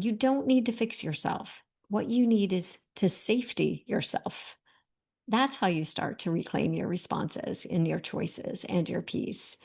You don't need to fix yourself. What you need is to safety yourself. That's how you start to reclaim your responses and your choices and your peace.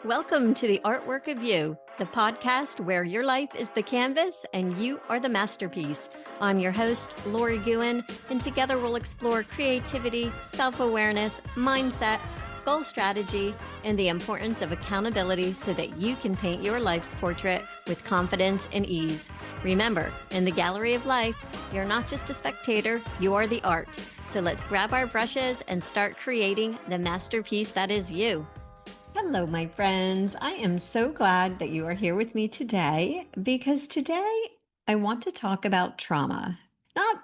Welcome to the Artwork of You, the podcast where your life is the canvas and you are the masterpiece. I'm your host, Lori Gouhin, and together we'll explore creativity, self-awareness, mindset, goal strategy, and the importance of accountability so that you can paint your life's portrait with confidence and ease. Remember, in the gallery of life, you're not just a spectator, you are the art. So let's grab our brushes and start creating the masterpiece that is you. Hello, my friends. I am so glad that you are here with me today because today I want to talk about trauma. Not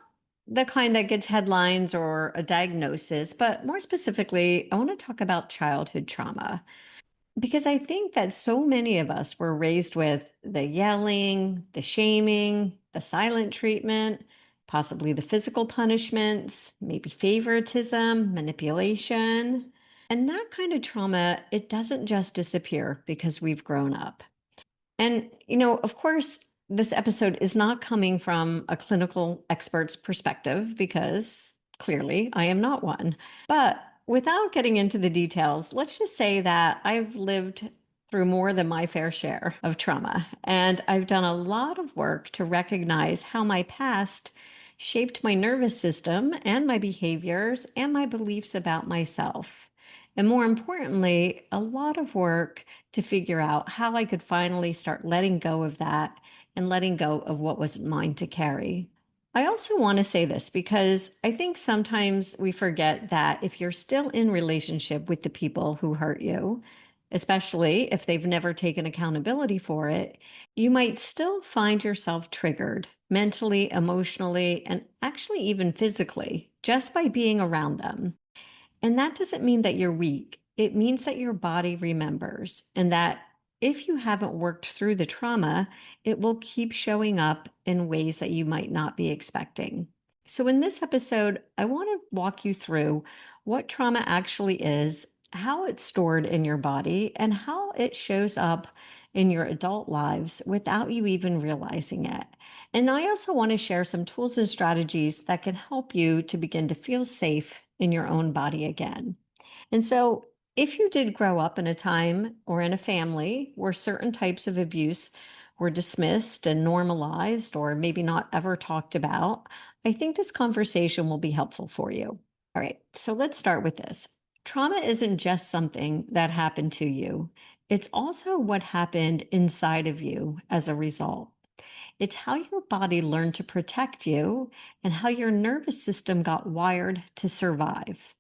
the kind that gets headlines or a diagnosis, but more specifically, I want to talk about childhood trauma because I think that so many of us were raised with the yelling, the shaming, the silent treatment, possibly the physical punishments, maybe favoritism, manipulation. And that kind of trauma, it doesn't just disappear because we've grown up. And, of course, this episode is not coming from a clinical expert's perspective because clearly I am not one. But without getting into the details, let's just say that I've lived through more than my fair share of trauma. And I've done a lot of work to recognize how my past shaped my nervous system and my behaviors and my beliefs about myself. And more importantly, a lot of work to figure out how I could finally start letting go of that and letting go of what wasn't mine to carry. I also want to say this because I think sometimes we forget that if you're still in relationship with the people who hurt you, especially if they've never taken accountability for it, you might still find yourself triggered mentally, emotionally, and actually even physically just by being around them. And that doesn't mean that you're weak. It means that your body remembers and that if you haven't worked through the trauma, it will keep showing up in ways that you might not be expecting. So, in this episode, I want to walk you through what trauma actually is, how it's stored in your body, and how it shows up in your adult lives without you even realizing it. And I also want to share some tools and strategies that can help you to begin to feel safe in your own body again. And so, if you did grow up in a time or in a family where certain types of abuse were dismissed and normalized, or maybe not ever talked about, I think this conversation will be helpful for you. All right, so let's start with this. Trauma isn't just something that happened to you, it's also what happened inside of you as a result. It's how your body learned to protect you and how your nervous system got wired to survive.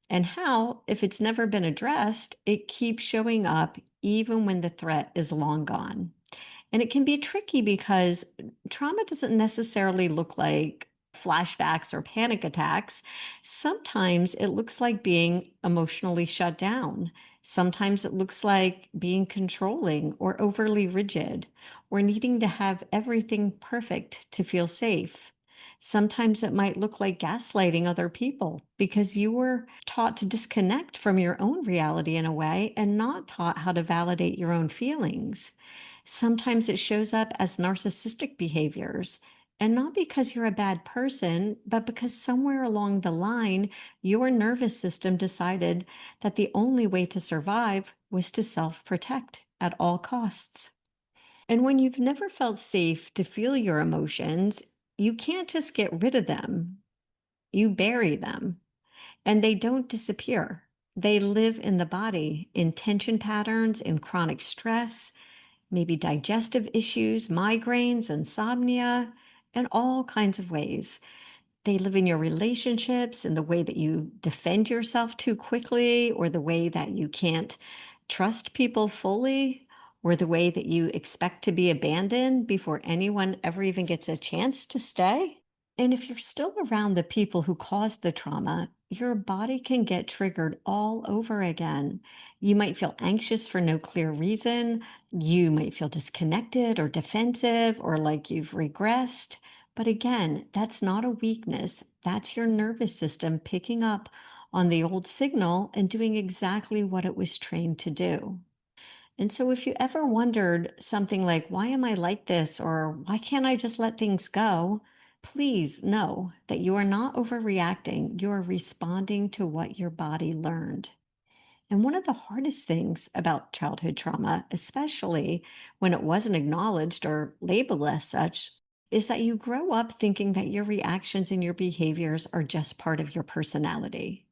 And how, if it's never been addressed, it keeps showing up even when the threat is long gone. And it can be tricky because trauma doesn't necessarily look like flashbacks or panic attacks. Sometimes it looks like being emotionally shut down. Sometimes it looks like being controlling or overly rigid or needing to have everything perfect to feel safe. Sometimes it might look like gaslighting other people because you were taught to disconnect from your own reality in a way and not taught how to validate your own feelings. Sometimes it shows up as narcissistic behaviors, and not because you're a bad person, but because somewhere along the line, your nervous system decided that the only way to survive was to self protect at all costs. And when you've never felt safe to feel your emotions, you can't just get rid of them, you bury them, and they don't disappear. They live in the body in tension patterns, in chronic stress, maybe digestive issues, migraines, insomnia, and all kinds of ways. They live in your relationships, in the way that you defend yourself too quickly, or the way that you can't trust people fully, or the way that you expect to be abandoned before anyone ever even gets a chance to stay. And if you're still around the people who caused the trauma, your body can get triggered all over again. You might feel anxious for no clear reason. You might feel disconnected or defensive or like you've regressed. But again, that's not a weakness. That's your nervous system picking up on the old signal and doing exactly what it was trained to do. And so, if you ever wondered something like, why am I like this? Or why can't I just let things go? Please know that you are not overreacting. You are responding to what your body learned. And one of the hardest things about childhood trauma, especially when it wasn't acknowledged or labeled as such, is that you grow up thinking that your reactions and your behaviors are just part of your personality.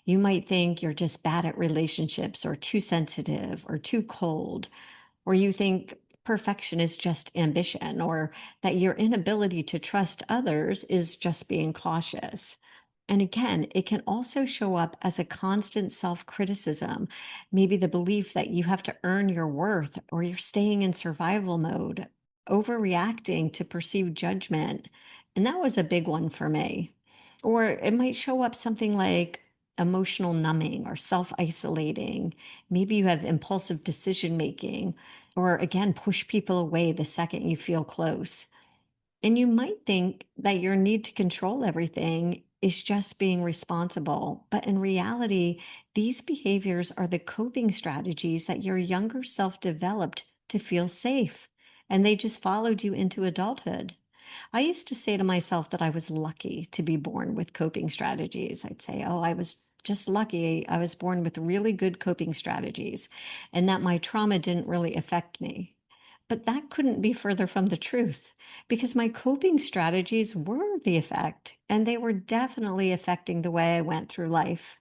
You might think you're just bad at relationships or too sensitive or too cold, or you think perfection is just ambition, or that your inability to trust others is just being cautious. And again, it can also show up as a constant self criticism, maybe the belief that you have to earn your worth or you're staying in survival mode, overreacting to perceived judgment. And that was a big one for me. Or it might show up something like emotional numbing or self isolating. Maybe you have impulsive decision making, or again, push people away the second you feel close. And you might think that your need to control everything is just being responsible. But in reality, these behaviors are the coping strategies that your younger self developed to feel safe. And they just followed you into adulthood. I used to say to myself that I was lucky to be born with coping strategies. I'd say, oh, I was just lucky. I was born with really good coping strategies and that my trauma didn't really affect me. But that couldn't be further from the truth because my coping strategies were the effect, and they were definitely affecting the way I went through life.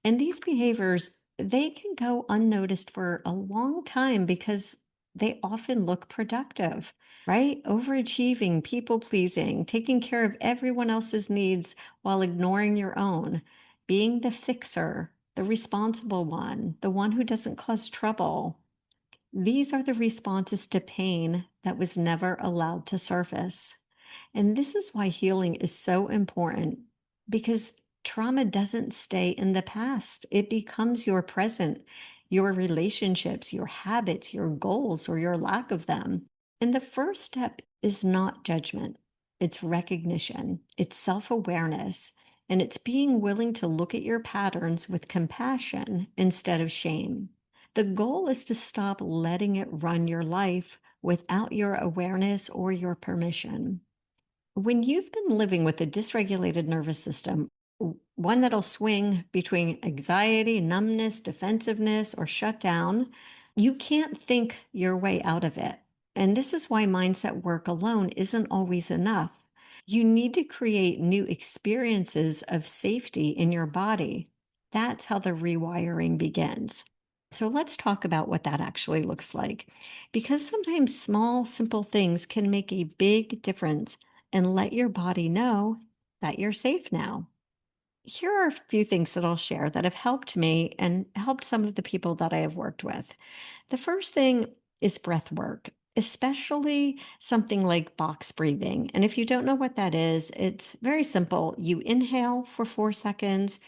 And these behaviors, they can go unnoticed for a long time because they often look productive, right? Overachieving, people pleasing, taking care of everyone else's needs while ignoring your own, being the fixer, the responsible one, the one who doesn't cause trouble. These are the responses to pain that was never allowed to surface. And this is why healing is so important because trauma doesn't stay in the past. It becomes your present, your relationships, your habits, your goals, or your lack of them. And the first step is not judgment, it's recognition, it's self awareness, and it's being willing to look at your patterns with compassion instead of shame. The goal is to stop letting it run your life without your awareness or your permission. When you've been living with a dysregulated nervous system, one that'll swing between anxiety, numbness, defensiveness, or shutdown, you can't think your way out of it. And this is why mindset work alone isn't always enough. You need to create new experiences of safety in your body. That's how the rewiring begins. So let's talk about what that actually looks like. Because sometimes small, simple things can make a big difference and let your body know that you're safe now. Here are a few things that I'll share that have helped me and helped some of the people that I have worked with. The first thing is breath work, especially something like box breathing. And if you don't know what that is, it's very simple. You inhale for 4 seconds,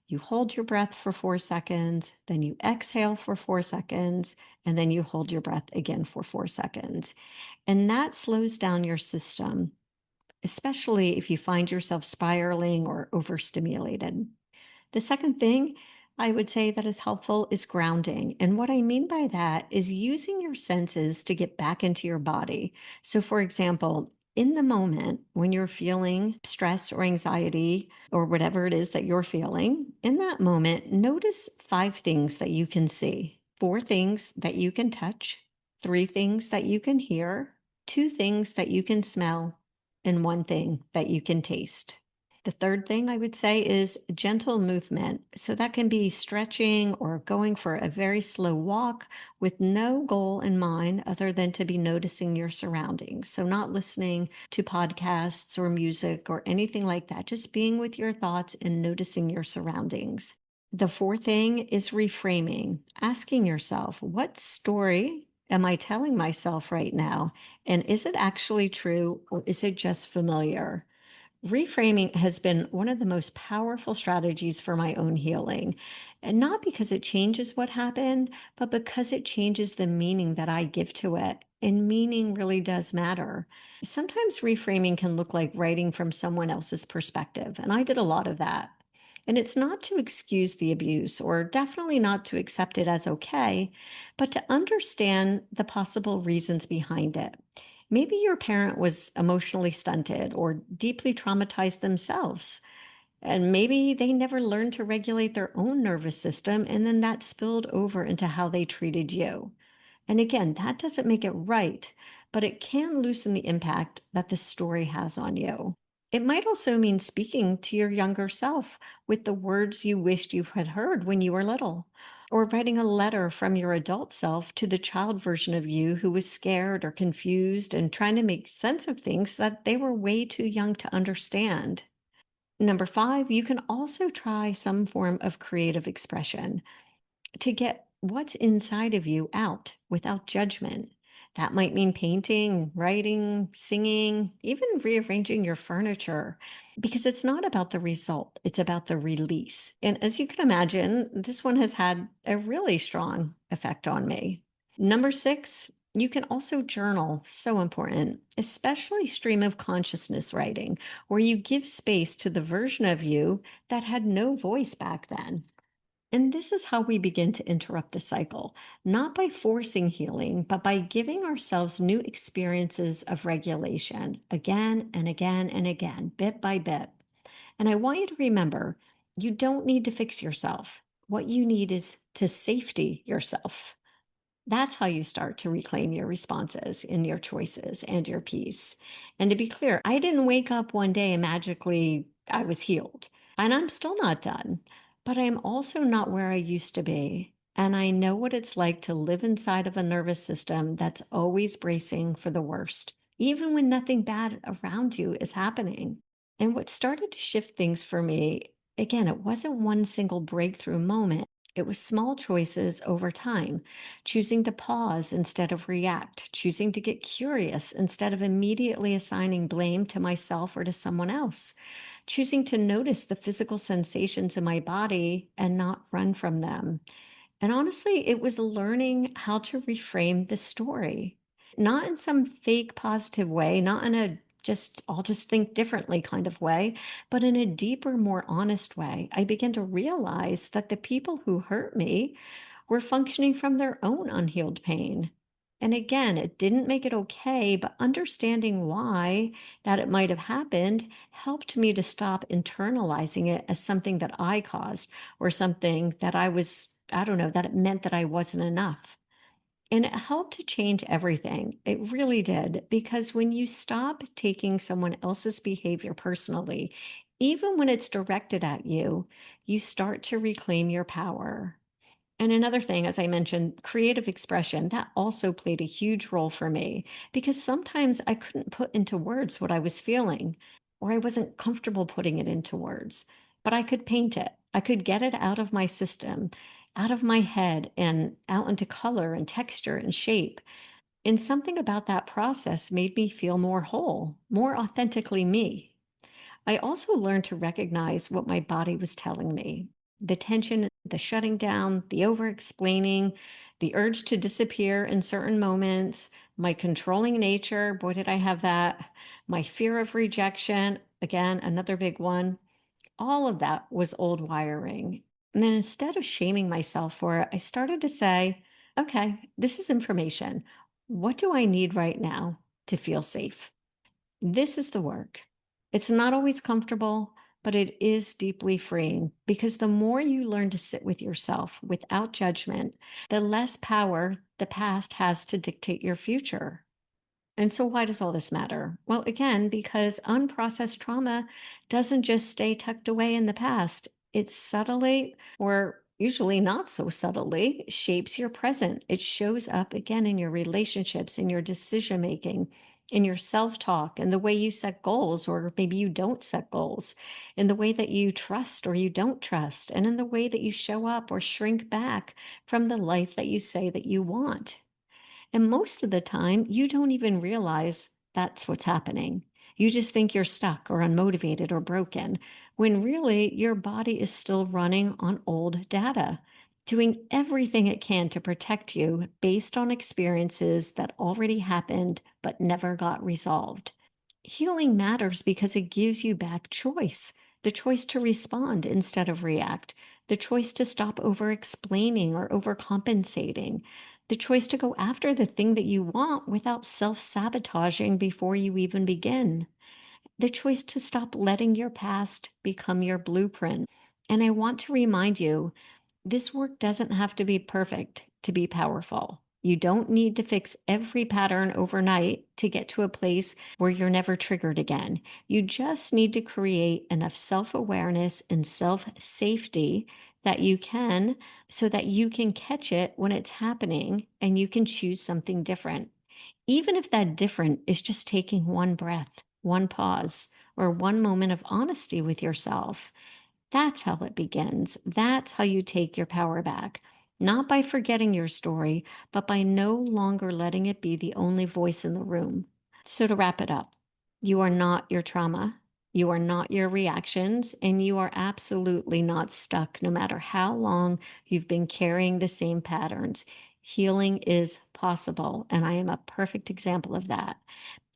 you hold your breath for 4 seconds, then you exhale for 4 seconds, and then you hold your breath again for 4 seconds. And that slows down your system, especially if you find yourself spiraling or overstimulated. The second thing I would say that is helpful is grounding. And what I mean by that is using your senses to get back into your body. So, for example, in the moment when you're feeling stress or anxiety or whatever it is that you're feeling, in that moment, notice 5 things that you can see, 4 things that you can touch, 3 things that you can hear, 2 things that you can smell, and 1 thing that you can taste. The third thing I would say is gentle movement. So that can be stretching or going for a very slow walk with no goal in mind other than to be noticing your surroundings. So, not listening to podcasts or music or anything like that, just being with your thoughts and noticing your surroundings. The fourth thing is reframing, asking yourself, what story am I telling myself right now? And is it actually true or is it just familiar? Reframing has been one of the most powerful strategies for my own healing. And not because it changes what happened, but because it changes the meaning that I give to it. And meaning really does matter. Sometimes reframing can look like writing from someone else's perspective. And I did a lot of that. And it's not to excuse the abuse or definitely not to accept it as okay, but to understand the possible reasons behind it. Maybe your parent was emotionally stunted or deeply traumatized themselves. And maybe they never learned to regulate their own nervous system, and then that spilled over into how they treated you. And again, that doesn't make it right, but it can loosen the impact that the story has on you. It might also mean speaking to your younger self with the words you wished you had heard when you were little, or writing a letter from your adult self to the child version of you who was scared or confused and trying to make sense of things that they were way too young to understand. Number five, you can also try some form of creative expression to get what's inside of you out without judgment. That might mean painting, writing, singing, even rearranging your furniture, because it's not about the result, it's about the release. And as you can imagine, this one has had a really strong effect on me. Number six, you can also journal, so important, especially stream of consciousness writing, where you give space to the version of you that had no voice back then. And this is how we begin to interrupt the cycle, not by forcing healing, but by giving ourselves new experiences of regulation again and again and again, bit by bit. And I want you to remember you don't need to fix yourself. What you need is to safety yourself. That's how you start to reclaim your responses in your choices and your peace. And to be clear, I didn't wake up one day and magically I was healed. And I'm still not done, but I'm also not where I used to be. And I know what it's like to live inside of a nervous system that's always bracing for the worst, even when nothing bad around you is happening. And what started to shift things for me, again, it wasn't one single breakthrough moment. It was small choices over time, choosing to pause instead of react, choosing to get curious instead of immediately assigning blame to myself or to someone else, choosing to notice the physical sensations in my body and not run from them. And honestly, it was learning how to reframe the story, not in some fake positive way, not in a just, I'll just think differently kind of way, but in a deeper, more honest way. I began to realize that the people who hurt me were functioning from their own unhealed pain. And again, it didn't make it okay, but understanding why that it might have happened helped me to stop internalizing it as something that I caused or something that I was, I don't know, that it meant that I wasn't enough. And it helped to change everything. It really did. Because when you stop taking someone else's behavior personally, even when it's directed at you, you start to reclaim your power. And another thing, as I mentioned, creative expression, that also played a huge role for me because sometimes I couldn't put into words what I was feeling, or I wasn't comfortable putting it into words, but I could paint it. I could get it out of my system, out of my head, and out into color and texture and shape. And something about that process made me feel more whole, more authentically me. I also learned to recognize what my body was telling me: the tension, the shutting down, the over explaining, the urge to disappear in certain moments, my controlling nature. Boy, did I have that. My fear of rejection. Again, another big one. All of that was old wiring. And then instead of shaming myself for it, I started to say, okay, this is information. What do I need right now to feel safe? This is the work. It's not always comfortable, but it is deeply freeing because the more you learn to sit with yourself without judgment, the less power the past has to dictate your future. And so, why does all this matter? Well, again, because unprocessed trauma doesn't just stay tucked away in the past, it subtly, or usually not so subtly, shapes your present. It shows up again in your relationships, in your decision making, in your self talk, in the way you set goals, or maybe you don't set goals, in the way that you trust or you don't trust, and in the way that you show up or shrink back from the life that you say that you want. And most of the time, you don't even realize that's what's happening. You just think you're stuck or unmotivated or broken, when really your body is still running on old data, doing everything it can to protect you based on experiences that already happened but never got resolved. Healing matters because it gives you back choice. the choice to respond instead of react, the choice to stop over explaining or overcompensating, the choice to go after the thing that you want without self sabotaging before you even begin, the choice to stop letting your past become your blueprint. And I want to remind you, this work doesn't have to be perfect to be powerful. You don't need to fix every pattern overnight to get to a place where you're never triggered again. You just need to create enough self awareness and self safety that you can, so that you can catch it when it's happening and you can choose something different. Even if that different is just taking one breath, one pause, or one moment of honesty with yourself. That's how it begins. That's how you take your power back. Not by forgetting your story, but by no longer letting it be the only voice in the room. So, to wrap it up, you are not your trauma. You are not your reactions, and you are absolutely not stuck no matter how long you've been carrying the same patterns. Healing is possible, and I am a perfect example of that.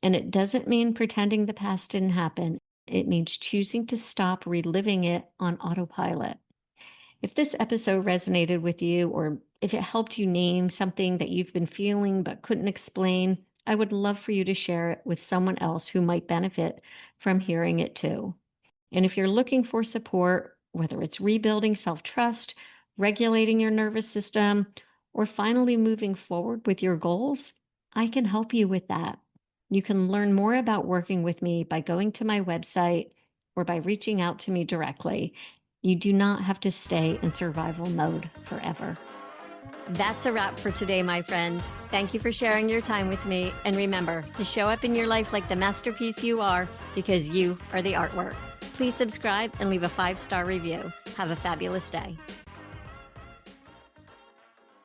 And it doesn't mean pretending the past didn't happen. It means choosing to stop reliving it on autopilot. If this episode resonated with you, or if it helped you name something that you've been feeling but couldn't explain, I would love for you to share it with someone else who might benefit from hearing it too. And if you're looking for support, whether it's rebuilding self trust, regulating your nervous system, or finally moving forward with your goals, I can help you with that. You can learn more about working with me by going to my website or by reaching out to me directly. You do not have to stay in survival mode forever. That's a wrap for today, my friends. Thank you for sharing your time with me. And remember to show up in your life like the masterpiece you are, because you are the artwork. Please subscribe and leave a 5-star review. Have a fabulous day.